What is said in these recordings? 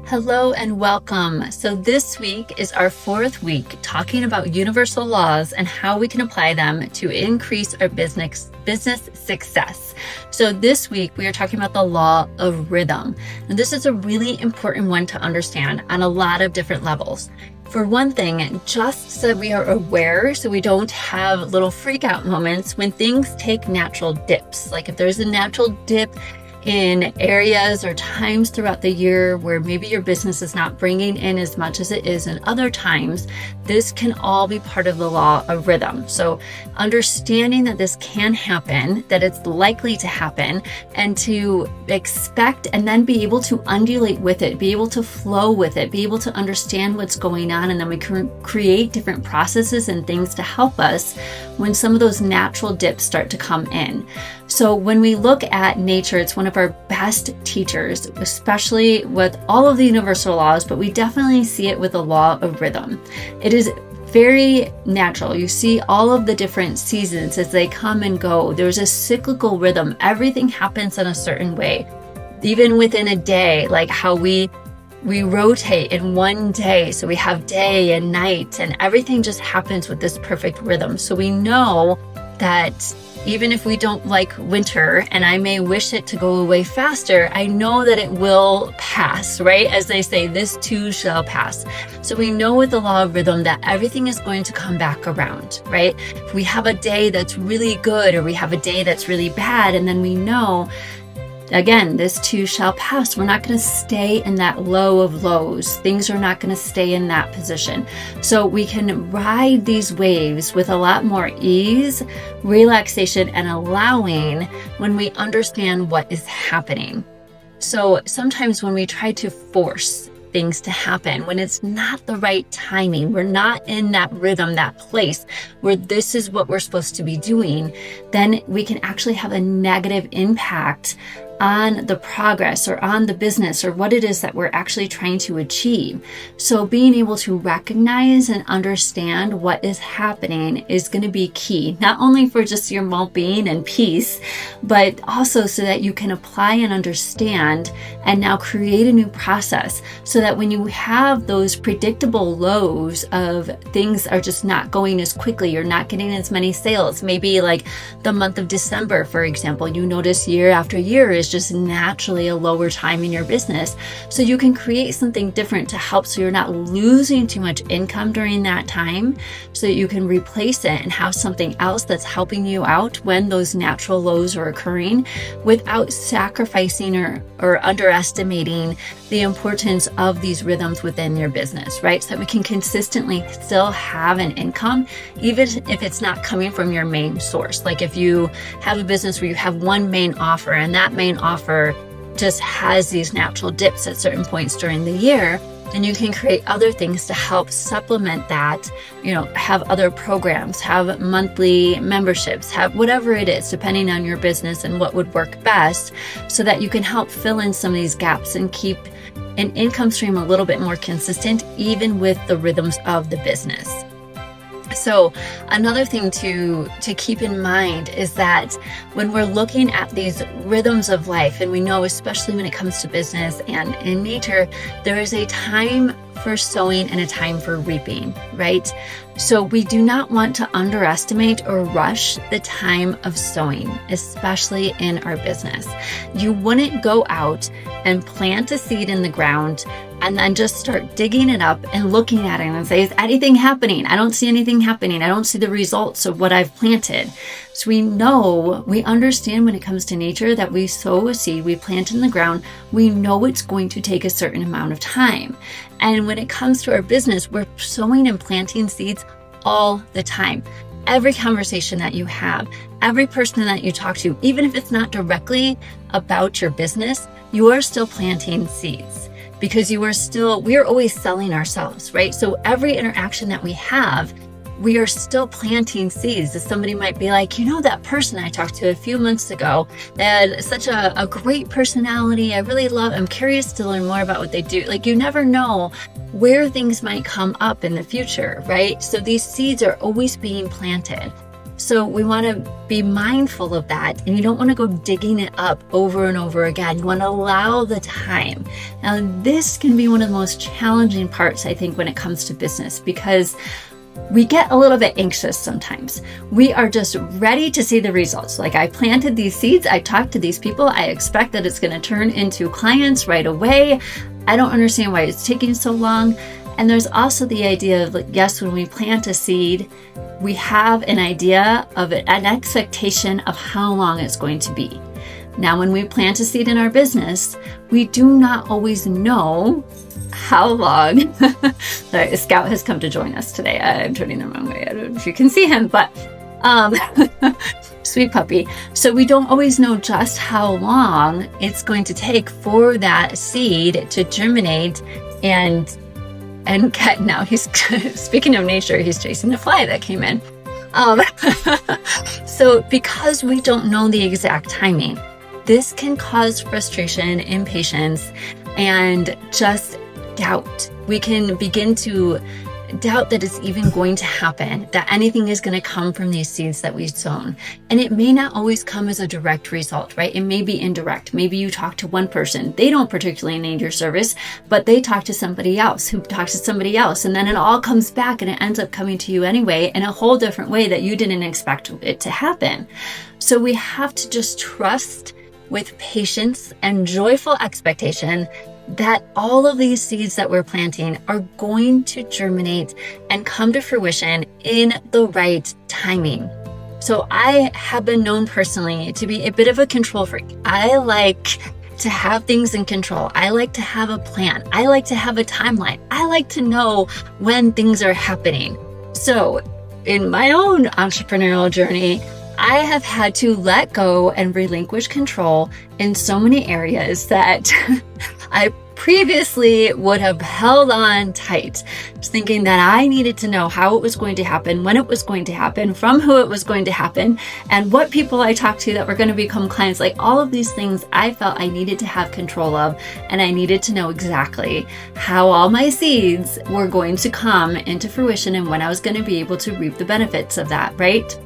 Hello and welcome. So this week is our fourth week talking about universal laws and how we can apply them to increase our business success. So this week we are talking about the law of rhythm. And this is a really important one to understand on a lot of different levels. For one thing, just so we are aware so we don't have little freak out moments when things take natural dips. Like if there's a natural dip in areas or times throughout the year where maybe your business is not bringing in as much as it is in other times, this can all be part of the law of rhythm. So understanding that this can happen, that it's likely to happen, and to expect and then be able to undulate with it, be able to flow with it, be able to understand what's going on, and then we can create different processes and things to help us when some of those natural dips start to come in. So when we look at nature, it's one of our best teachers, especially with all of the universal laws, but we definitely see it with the law of rhythm. It is very natural. You see all of the different seasons as they come and go. There's a cyclical rhythm. Everything happens in a certain way. Even within a day, like how we rotate in one day. So we have day and night, and everything just happens with this perfect rhythm. So we know that even if we don't like winter and I may wish it to go away faster, I know that it will pass, right? As they say, this too shall pass. So we know with the law of rhythm that everything is going to come back around, right? If we have a day that's really good or we have a day that's really bad, and then we know, again, this too shall pass. We're not going to stay in that low of lows. Things are not going to stay in that position. So we can ride these waves with a lot more ease, relaxation, and allowing when we understand what is happening. So sometimes when we try to force things to happen, when it's not the right timing, we're not in that rhythm, that place where this is what we're supposed to be doing, then we can actually have a negative impact on the progress or on the business or what it is that we're actually trying to achieve. So being able to recognize and understand what is happening is going to be key, not only for just your well-being and peace, but also so that you can apply and understand and now create a new process so that when you have those predictable lows of things are just not going as quickly, you're not getting as many sales. Maybe like the month of December, for example, you notice year after year is just naturally a lower time in your business. So you can create something different to help so you're not losing too much income during that time, so that you can replace it and have something else that's helping you out when those natural lows are occurring without sacrificing or underestimating the importance of these rhythms within your business, right? So that we can consistently still have an income, even if it's not coming from your main source. Like if you have a business where you have one main offer and that main offer just has these natural dips at certain points during the year, then you can create other things to help supplement that, have other programs, have monthly memberships, have whatever it is, depending on your business and what would work best, so that you can help fill in some of these gaps and keep an income stream a little bit more consistent, even with the rhythms of the business. So another thing to keep in mind is that when we're looking at these rhythms of life, and we know especially when it comes to business and in nature, there is a time for sowing and a time for reaping, right? So we do not want to underestimate or rush the time of sowing, especially in our business. You wouldn't go out and plant a seed in the ground and then just start digging it up and looking at it and say, is anything happening? I don't see anything happening. I don't see the results of what I've planted. So we understand when it comes to nature that we sow a seed, we plant in the ground, we know it's going to take a certain amount of time. And when it comes to our business, we're sowing and planting seeds all the time. Every conversation that you have, every person that you talk to, even if it's not directly about your business, you are still planting seeds because we are always selling ourselves, right? So every interaction that we have, we are still planting seeds. Somebody might be like, that person I talked to a few months ago, they had such a great personality. I'm curious to learn more about what they do. Like, you never know where things might come up in the future, right? So these seeds are always being planted. So we want to be mindful of that, and you don't want to go digging it up over and over again. You want to allow the time. Now, this can be one of the most challenging parts, I think, when it comes to business, because we get a little bit anxious sometimes. We are just ready to see the results. Like, I planted these seeds, I talked to these people, I expect that it's going to turn into clients right away. I don't understand why it's taking so long. And there's also the idea of, like, yes, when we plant a seed, we have an idea of it, an expectation of how long it's going to be. Now, when we plant a seed in our business, we do not always know how long. Sorry, Scout has come to join us today. I'm turning the wrong way. I don't know if you can see him, but sweet puppy. So we don't always know just how long it's going to take for that seed to germinate and get, now he's speaking of nature, he's chasing the fly that came in. So because we don't know the exact timing, this can cause frustration, impatience, and just doubt. We can begin to doubt that it's even going to happen, that anything is going to come from these seeds that we've sown. And it may not always come as a direct result, right? It may be indirect. Maybe you talk to one person, they don't particularly need your service, but they talk to somebody else who talks to somebody else. And then it all comes back and it ends up coming to you anyway in a whole different way that you didn't expect it to happen. So we have to just trust with patience and joyful expectation that all of these seeds that we're planting are going to germinate and come to fruition in the right timing. So I have been known personally to be a bit of a control freak. I like to have things in control. I like to have a plan. I like to have a timeline. I like to know when things are happening. So in my own entrepreneurial journey, I have had to let go and relinquish control in so many areas that I previously would have held on tight, thinking that I needed to know how it was going to happen, when it was going to happen, from who it was going to happen, and what people I talked to that were going to become clients. Like, all of these things I felt I needed to have control of, and I needed to know exactly how all my seeds were going to come into fruition and when I was going to be able to reap the benefits of that, right?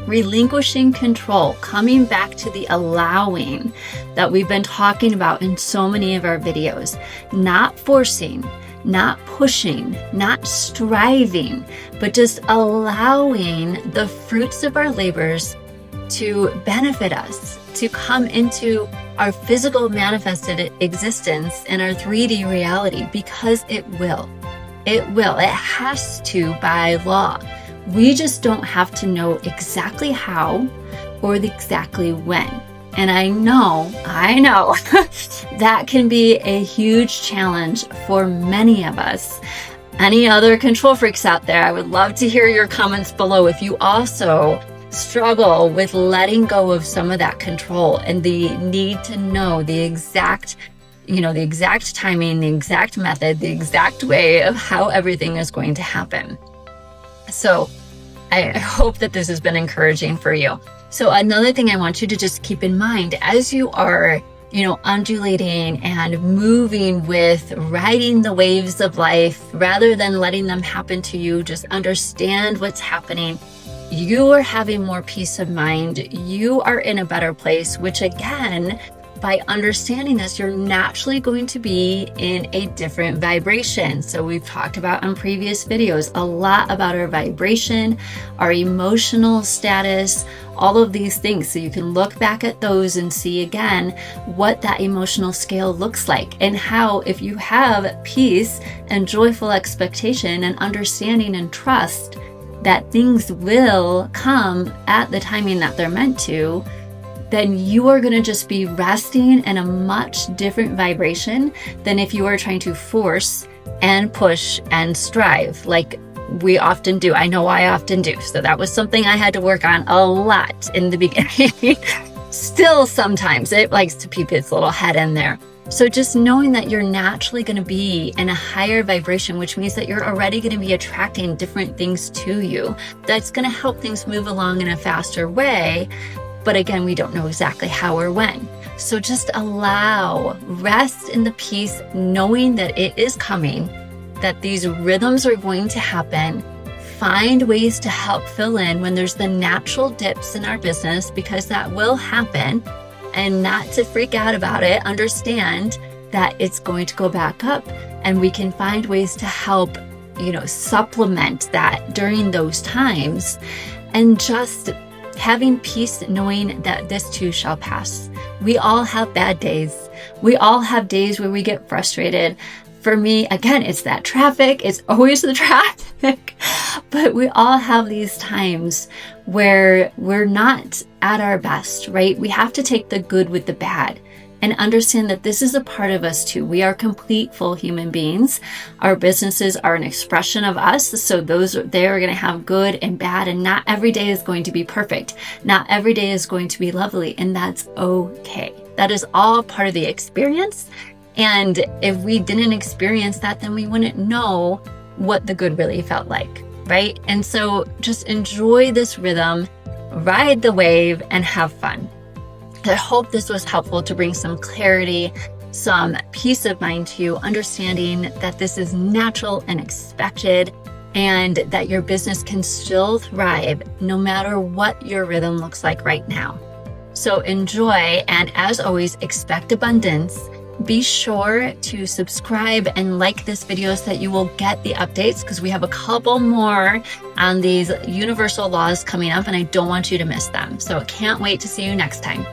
Relinquishing control, coming back to the allowing that we've been talking about in so many of our videos, not forcing, not pushing, not striving, but just allowing the fruits of our labors to benefit us, to come into our physical manifested existence and our 3D reality, because it will. It will. It has to by law. We just don't have to know exactly how or exactly when. And I know that can be a huge challenge for many of us. Any other control freaks out there, I would love to hear your comments below if you also struggle with letting go of some of that control and the need to know the exact timing, the exact method, the exact way of how everything is going to happen. So I hope that this has been encouraging for you. So another thing I want you to just keep in mind as you are, undulating and moving with riding the waves of life, rather than letting them happen to you, just understand what's happening. You are having more peace of mind. You are in a better place, which again, by understanding this, you're naturally going to be in a different vibration. So we've talked about on previous videos a lot about our vibration, our emotional status, all of these things. So you can look back at those and see again what that emotional scale looks like, and how if you have peace and joyful expectation and understanding and trust that things will come at the timing that they're meant to, then you are going to just be resting in a much different vibration than if you are trying to force and push and strive like we often do. I know I often do. So that was something I had to work on a lot in the beginning. Still, sometimes it likes to peep its little head in there. So just knowing that you're naturally going to be in a higher vibration, which means that you're already going to be attracting different things to you, that's going to help things move along in a faster way. But again, we don't know exactly how or when. So just rest in the peace, knowing that it is coming, that these rhythms are going to happen. find ways to help fill in when there's the natural dips in our business, because that will happen, and not to freak out about it. Understand that it's going to go back up, and we can find ways to help, supplement that during those times, and just having peace knowing that this too shall pass. We all have bad days. We all have days where we get frustrated. For me, again, it's that traffic. It's always the traffic. But we all have these times where we're not at our best, right? We have to take the good with the bad and understand that this is a part of us too. We are complete, full human beings. Our businesses are an expression of us. So they are going to have good and bad, and not every day is going to be perfect. Not every day is going to be lovely, and that's okay. That is all part of the experience. And if we didn't experience that, then we wouldn't know what the good really felt like, right? And so just enjoy this rhythm, ride the wave, and have fun. I hope this was helpful to bring some clarity, some peace of mind to you, understanding that this is natural and expected, and that your business can still thrive no matter what your rhythm looks like right now. So enjoy, and as always, expect abundance. Be sure to subscribe and like this video so that you will get the updates, because we have a couple more on these universal laws coming up, and I don't want you to miss them. So can't wait to see you next time.